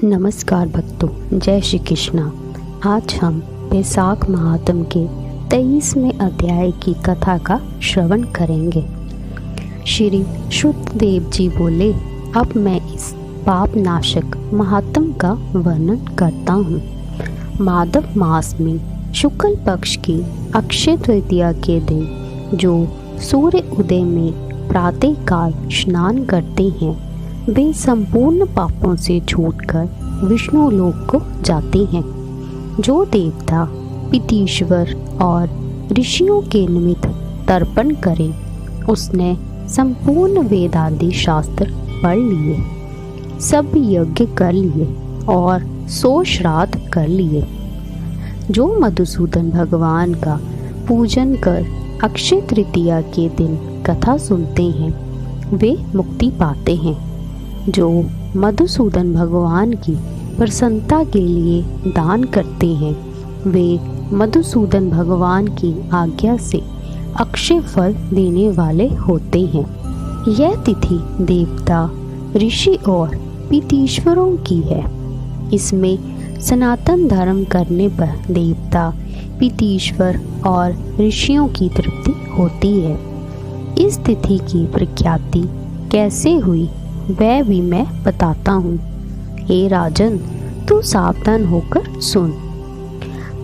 नमस्कार भक्तों, जय श्री कृष्णा। आज हम वैशाख महात्म के 23वें अध्याय की कथा का श्रवण करेंगे। श्री शुद्धदेव जी बोले, अब मैं इस पाप नाशक महात्म का वर्णन करता हूँ। माधव मास में शुक्ल पक्ष की अक्षय तृतीया के दिन जो सूर्य उदय में प्रातः काल स्नान करते हैं, वे संपूर्ण पापों से छूटकर विष्णु लोक को जाते हैं। जो देवता पितीश्वर और ऋषियों के निमित्त तर्पण करे, उसने संपूर्ण वेदादि शास्त्र पढ़ लिए, सब यज्ञ कर लिए और 100 श्राद्ध कर लिए। जो मधुसूदन भगवान का पूजन कर अक्षय तृतीया के दिन कथा सुनते हैं, वे मुक्ति पाते हैं। जो मधुसूदन भगवान की प्रसन्नता के लिए दान करते हैं, वे मधुसूदन भगवान की आज्ञा से अक्षय फल देने वाले होते हैं। यह तिथि देवता, ऋषि और पितीश्वरों की है। इसमें सनातन धर्म करने पर देवता, पितीश्वर और ऋषियों की तृप्ति होती है। इस तिथि की प्रख्याति कैसे हुई, वह भी मैं बताता हूँ। हे राजन, तू सावधान होकर सुन।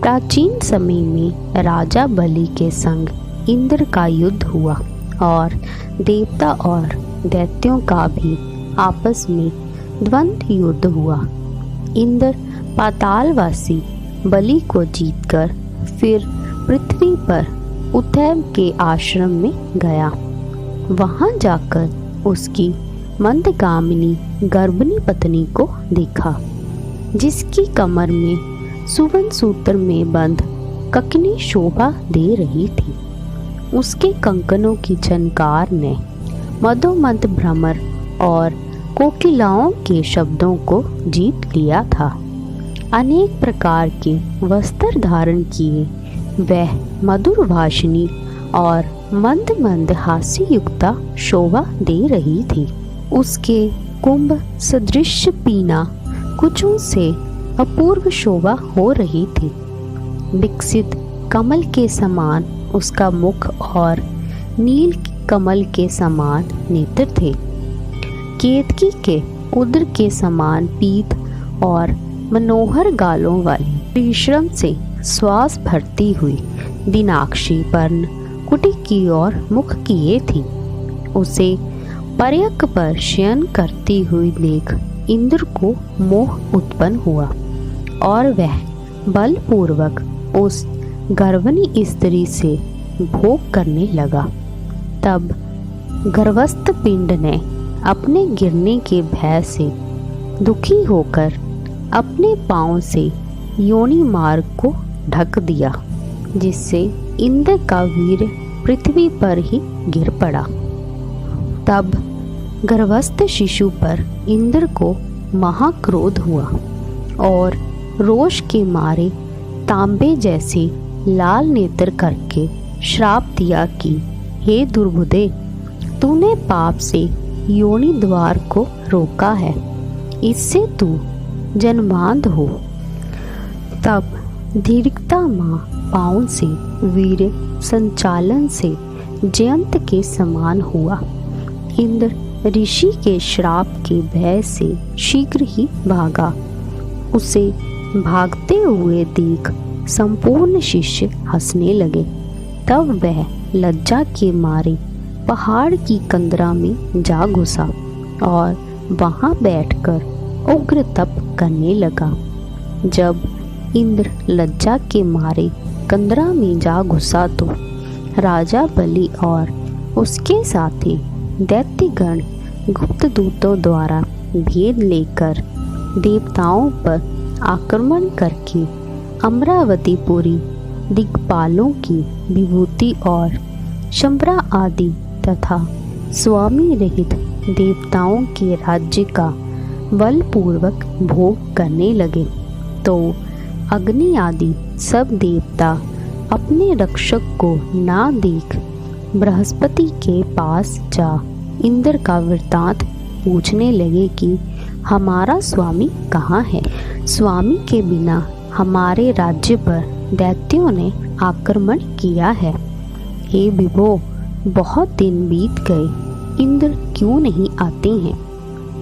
प्राचीन समय में राजा बलि के संग इंद्र का युद्ध हुआ और देवता और दैत्यों का भी आपस में द्वंद्व युद्ध हुआ। इंद्र पातालवासी बलि को जीतकर फिर पृथ्वी पर उथैव के आश्रम में गया। वहां जाकर उसकी मंदगामिनी गर्भिणी पत्नी को देखा, जिसकी कमर में सुवर्ण सूत्र में बंद ककनी शोभा दे रही थी। उसके कंकनों की झनकार ने मधोमंथ भ्रमर और कोकिलाओं के शब्दों को जीत लिया था। अनेक प्रकार के वस्त्र धारण किए वह मधुर भाषिणी और मंद मंद हास्य युक्ता शोभा दे रही थी। उसके कुंभ सदृश पीना कुचों से अपूर्व शोभा हो रही थी। विकसित कमल के समान उसका मुख और नील कमल के समान नेत्र थे। केतकी के उदर के समान पीत और मनोहर गालों वाली परिश्रम से श्वास भरती हुई दिनाक्षी वर्ण कुटी की ओर मुख किए थी। उसे पर्यक पर शयन करती हुई देख इंद्र को मोह उत्पन्न हुआ और वह बलपूर्वक उस गर्भणी स्त्री से भोग करने लगा। तब गर्भस्थ पिंड ने अपने गिरने के भय से दुखी होकर अपने पांव से योनि मार्ग को ढक दिया, जिससे इंद्र का वीर पृथ्वी पर ही गिर पड़ा। तब गर्भस्थ शिशु पर इंद्र को महाक्रोध हुआ और रोष के मारे तांबे जैसे लाल नेत्र करके श्राप दिया कि हे दुर्बुदे, तूने पाप से योनि द्वार को रोका है, इससे तू जन्मांध हो। तब दीर्घता माँ पाँव से वीर संचालन से जयंत के समान हुआ। इंद्र ऋषि के श्राप के भय से शीघ्र ही भागा। उसे भागते हुए देख संपूर्ण शिष्य हंसने लगे। तब वह लज्जा के मारे पहाड़ की कंदरा में जा घुसा और वहां बैठकर उग्र तप करने लगा। जब इंद्र लज्जा के मारे कंदरा में जा घुसा तो राजा बलि और उसके साथी दैत्यगण गुप्त दूतों द्वारा भेद लेकर देवताओं पर आक्रमण करके अमरावतीपुरी दिक्पालों की विभूति और शंबरा आदि तथा स्वामी रहित देवताओं के राज्य का बलपूर्वक भोग करने लगे। तो अग्नि आदि सब देवता अपने रक्षक को ना देख बृहस्पति के पास जा इंद्र का वृतांत पूछने लगे कि हमारा स्वामी कहाँ है? स्वामी के बिना हमारे राज्य पर दैत्यों ने आक्रमण किया है। हे विभो, बहुत दिन बीत गए, इंद्र क्यों नहीं आते हैं?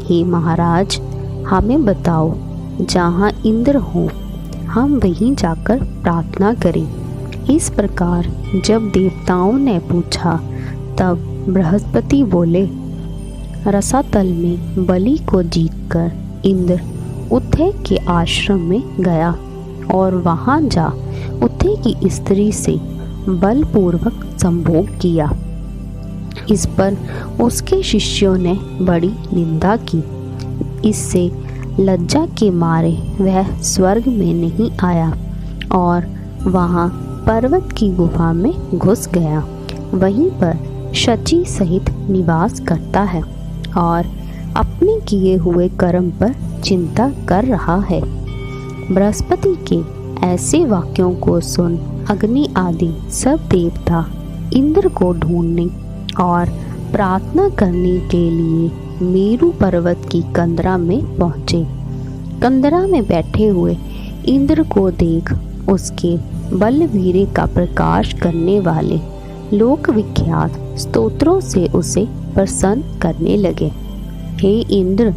हे महाराज, हमें बताओ, जहाँ इंद्र हो हम वहीं जाकर प्रार्थना करें। इस प्रकार जब देवताओं ने पूछा तब बृहस्पति बोले, रसातल में बलि को जीतकर इंद्र उथै के आश्रम में गया और वहां जा उथै की स्त्री से बलपूर्वक संभोग किया। इस पर उसके शिष्यों ने बड़ी निंदा की। इससे लज्जा के मारे वह स्वर्ग में नहीं आया और वहां पर्वत की गुफा में घुस गया। वहीं पर शची सहित निवास करता है और अपने किए हुए कर्म पर चिंता कर रहा है। बृहस्पति के ऐसे वाक्यों को सुन अग्नि आदि सब देवता इंद्र को ढूंढने और प्रार्थना करने के लिए मेरु पर्वत की कंदरा में पहुँचे। कंदरा में बैठे हुए इंद्र को देख उसके बलवीर्य का प्रकाश करने वाले लोक विख्यात स्तोत्रों से उसे प्रसन्न करने लगे। हे इंद्र,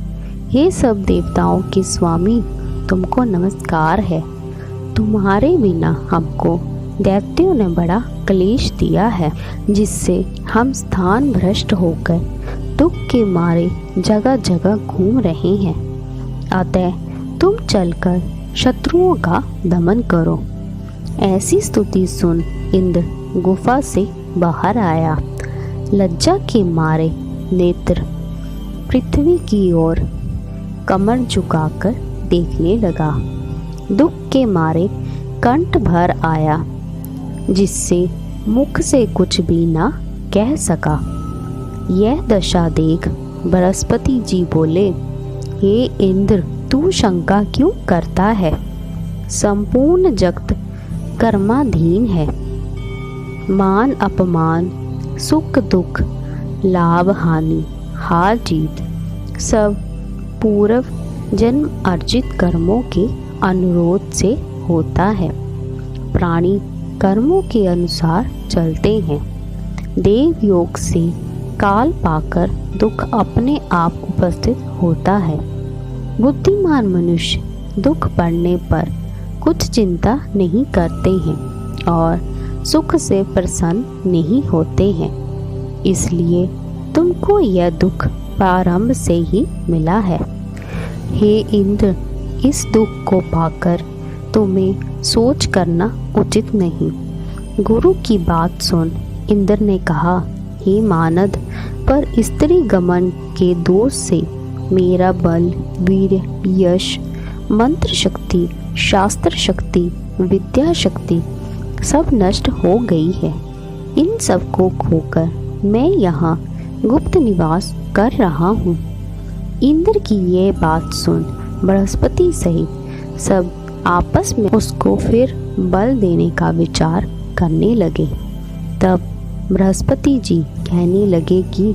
हे सब देवताओं के स्वामी, तुमको नमस्कार है। तुम्हारे बिना हमको दैत्यों ने बड़ा क्लेश दिया है, जिससे हम स्थान भ्रष्ट होकर दुख के मारे जगह जगह घूम रहे हैं। अतः तुम चलकर शत्रुओं का दमन करो। ऐसी स्तुति सुन इंद्र गुफा से बाहर आया। लज्जा के मारे नेत्र पृथ्वी की ओर कमर झुकाकर देखने लगा। दुख के मारे कंठ भर आया, जिससे मुख से कुछ भी ना कह सका। यह दशा देख बृहस्पति जी बोले, हे इंद्र, तू शंका क्यों करता है? संपूर्ण जगत कर्माधीन है। मान अपमान, सुख दुख, लाभ हानि, हार जीत सब पूर्व जन्म अर्जित कर्मों के अनुरोध से होता है। प्राणी कर्मों के अनुसार चलते हैं। देव योग से काल पाकर दुख अपने आप उपस्थित होता है। बुद्धिमान मनुष्य दुख पड़ने पर कुछ चिंता नहीं करते हैं और सुख से प्रसन्न नहीं होते हैं। इसलिए तुमको यह दुख प्रारंभ से ही मिला है। हे इंद्र, इस दुख को पाकर तुम्हें सोच करना उचित नहीं। गुरु की बात सुन इंद्र ने कहा, हे मानद, पर स्त्री गमन के दोष से मेरा बल, वीर, यश, मंत्र शक्ति, शास्त्र शक्ति, विद्या शक्ति सब नष्ट हो गई है। इन सब को खोकर मैं यहाँ गुप्त निवास कर रहा हूँ। इंद्र की यह बात सुन बृहस्पति सहित सब आपस में उसको फिर बल देने का विचार करने लगे। तब बृहस्पति जी कहने लगे कि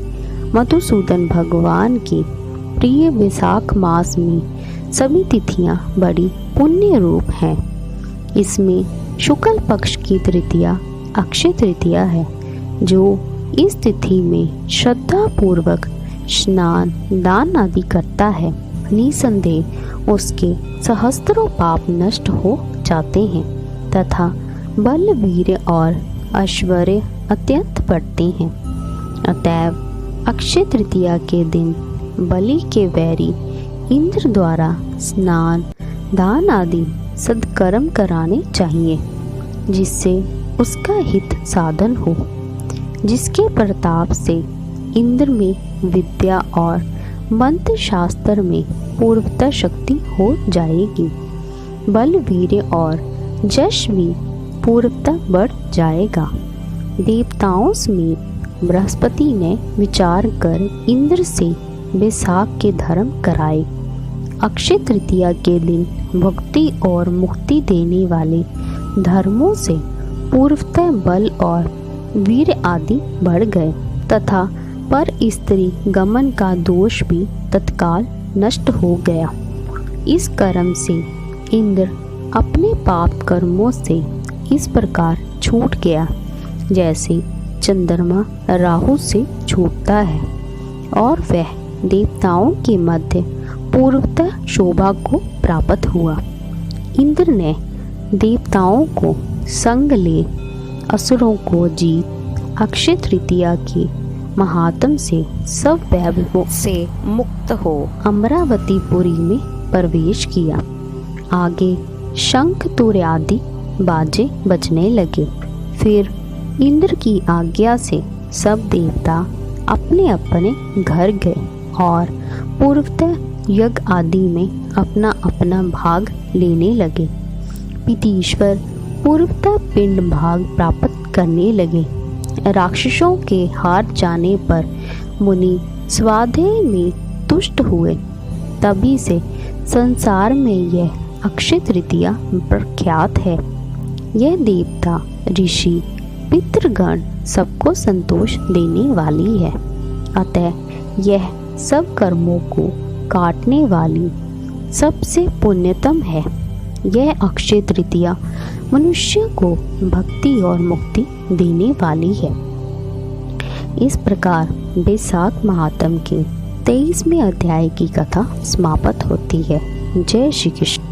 मधुसूदन भगवान के प्रिय विशाख मास में सभी तिथियां बड़ी पुण्य रूप हैं। इसमें शुक्ल पक्ष की तृतीया अक्षय तृतीया है। जो इस तिथि में श्रद्धा पूर्वक स्नान दान आदि करता है, निसंदेह उसके सहस्त्रों पाप नष्ट हो जाते हैं तथा बल, वीर और ऐश्वर्य अत्यंत बढ़ते हैं। अतएव अक्षय तृतीया के दिन बलि के वैरी इंद्र द्वारा स्नान दान आदि सद्कर्म कराने चाहिए, जिससे उसका हित साधन हो, जिसके प्रताप से इंद्र में विद्या और मंत्र शास्त्र में पूर्वता शक्ति हो जाएगी। बल, वीर्य और यश भी पूर्वता बढ़ जाएगा। देवताओं में बृहस्पति ने विचार कर इंद्र से विशाख के धर्म कराए। अक्षय तृतीया के दिन भक्ति और मुक्ति देने वाले धर्मों से पूर्वतः बल और वीर आदि बढ़ गए तथा पर स्त्री गमन का दोष भी तत्काल नष्ट हो गया। इस कर्म से इंद्र अपने पाप कर्मों से इस प्रकार छूट गया जैसे चंद्रमा राहु से छूटता है, और वह देवताओं के मध्य पूर्वतः शोभा को प्राप्त हुआ। इंद्र ने देवताओं को संग ले असुरों को जीत अक्षय तृतीया के महात्म से सब वैभवों से मुक्त हो अमरावतीपुरी में प्रवेश किया। आगे शंख तुर आदि बाजे बजने लगे। फिर इंद्र की आज्ञा से सब देवता अपने अपने घर गए और पूर्वतः यज्ञ आदि में अपना अपना भाग लेने लगे। पितीश्वर पूर्वतः पिंड भाग प्राप्त करने लगे। राक्षसों के हार जाने पर मुनि स्वाध्याय में तुष्ट हुए। तभी से संसार में यह अक्षय तृतीया प्रख्यात है। यह देवता ऋषि पितृगण सबको संतोष देने वाली है। अतः यह सब कर्मों को काटने वाली सबसे पुण्यतम है। यह अक्षय तृतीया मनुष्य को भक्ति और मुक्ति देने वाली है। इस प्रकार बैसाख महात्म के 23वें अध्याय की कथा समाप्त होती है। जय श्री कृष्ण।